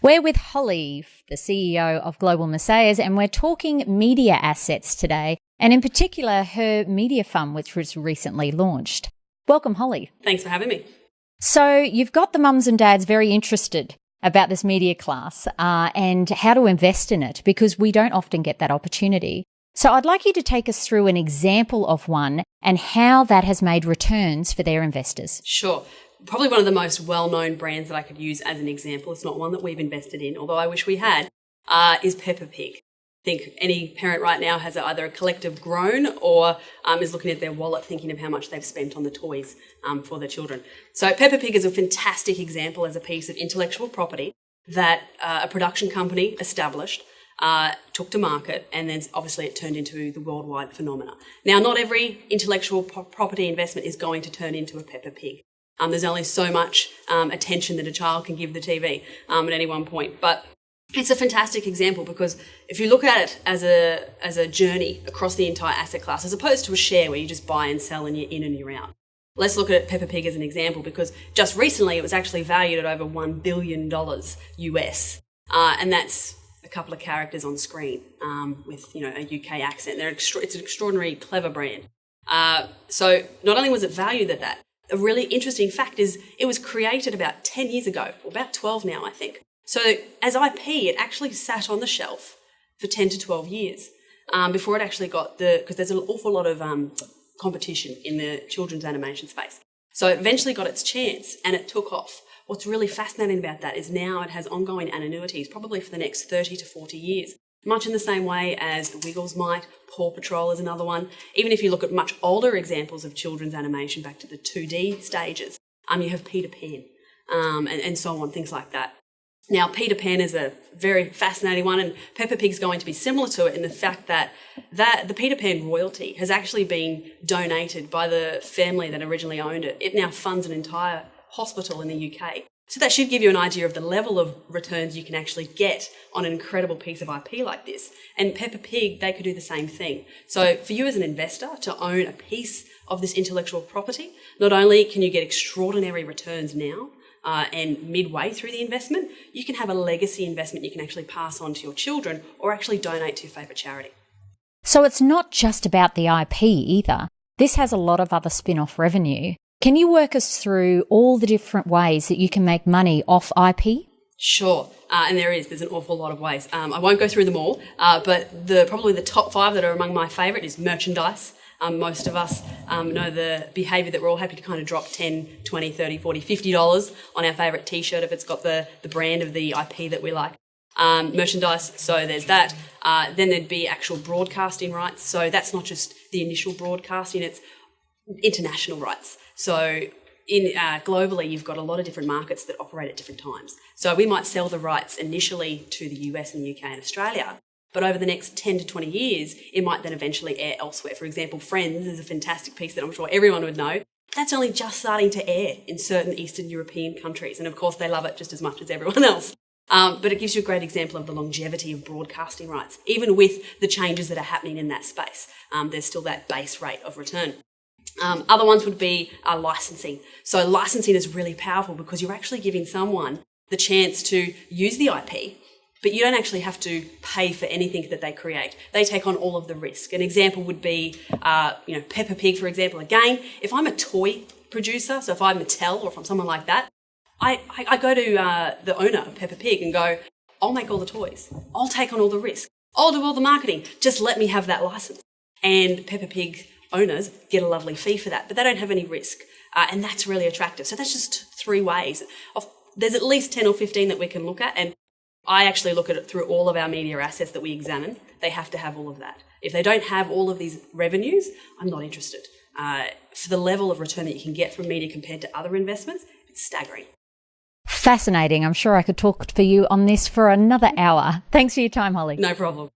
We're with Holly, the CEO of Global Messiahs, and we're talking media assets today, and in particular, her media fund, which was recently launched. Welcome, Holly. Thanks for having me. So you've got the mums and dads very interested about this media class and how to invest in it, because we don't often get that opportunity. So I'd like you to take us through an example of one and how that has made returns for their investors. Sure. Probably one of the most well-known brands that I could use as an example, it's not one that we've invested in, although I wish we had, is Peppa Pig. I think any parent right now has either a collective groan or is looking at their wallet thinking of how much they've spent on the toys for their children. So Peppa Pig is a fantastic example as a piece of intellectual property that a production company established, took to market, and then obviously it turned into the worldwide phenomena. Now, not every intellectual property investment is going to turn into a Peppa Pig. There's only so much attention that a child can give the TV at any one point. But it's a fantastic example because if you look at it as a journey across the entire asset class, as opposed to a share where you just buy and sell and you're in and you're out. Let's look at Peppa Pig as an example because just recently it was actually valued at over $1 billion US. And that's a couple of characters on screen with, a UK accent. It's an extraordinary, clever brand. So not only was it valued at that, a really interesting fact is it was created about 10 years ago, or about 12 now, I think. So as IP, it actually sat on the shelf for 10 to 12 years before it actually got because there's an awful lot of competition in the children's animation space. So it eventually got its chance and it took off. What's really fascinating about that is now it has ongoing annuities, probably for the next 30 to 40 years. Much in the same way as the Wiggles might, Paw Patrol is another one. Even if you look at much older examples of children's animation back to the 2D stages, you have Peter Pan and so on, things like that. Now, Peter Pan is a very fascinating one, and Peppa Pig's going to be similar to it in the fact that the Peter Pan royalty has actually been donated by the family that originally owned it. It now funds an entire hospital in the UK. So that should give you an idea of the level of returns you can actually get on an incredible piece of IP like this. And Peppa Pig, they could do the same thing. So for you as an investor to own a piece of this intellectual property, not only can you get extraordinary returns now and midway through the investment, you can have a legacy investment you can actually pass on to your children or actually donate to your favourite charity. So it's not just about the IP either. This has a lot of other spin-off revenue. Can you work us through all the different ways that you can make money off IP? Sure, and there's an awful lot of ways. I won't go through them all, but probably the top 5 that are among my favourite is merchandise. Most of us know the behaviour that we're all happy to kind of drop $10, $20, $30, $40, $50 on our favourite T-shirt if it's got the brand of the IP that we like. Merchandise, so there's that. Then there'd be actual broadcasting rights. So that's not just the initial broadcasting, it's international rights. So globally, you've got a lot of different markets that operate at different times. So we might sell the rights initially to the US and the UK and Australia, but over the next 10 to 20 years, it might then eventually air elsewhere. For example, Friends is a fantastic piece that I'm sure everyone would know. That's only just starting to air in certain Eastern European countries. And of course, they love it just as much as everyone else. But it gives you a great example of the longevity of broadcasting rights. Even with the changes that are happening in that space, there's still that base rate of return. Other ones would be licensing. So licensing is really powerful because you're actually giving someone the chance to use the IP, but you don't actually have to pay for anything that they create. They take on all of the risk. An example would be, Peppa Pig, for example. Again, if I'm a toy producer, so if I'm Mattel or if I'm someone like that, I go to the owner of Peppa Pig and go, I'll make all the toys. I'll take on all the risk. I'll do all the marketing. Just let me have that license. And Peppa Pig owners get a lovely fee for that, but they don't have any risk. And that's really attractive. So that's just 3 ways. There's at least 10 or 15 that we can look at. And I actually look at it through all of our media assets that we examine. They have to have all of that. If they don't have all of these revenues, I'm not interested. For the level of return that you can get from media compared to other investments, it's staggering. Fascinating. I'm sure I could talk for you on this for another hour. Thanks for your time, Holly. No problem.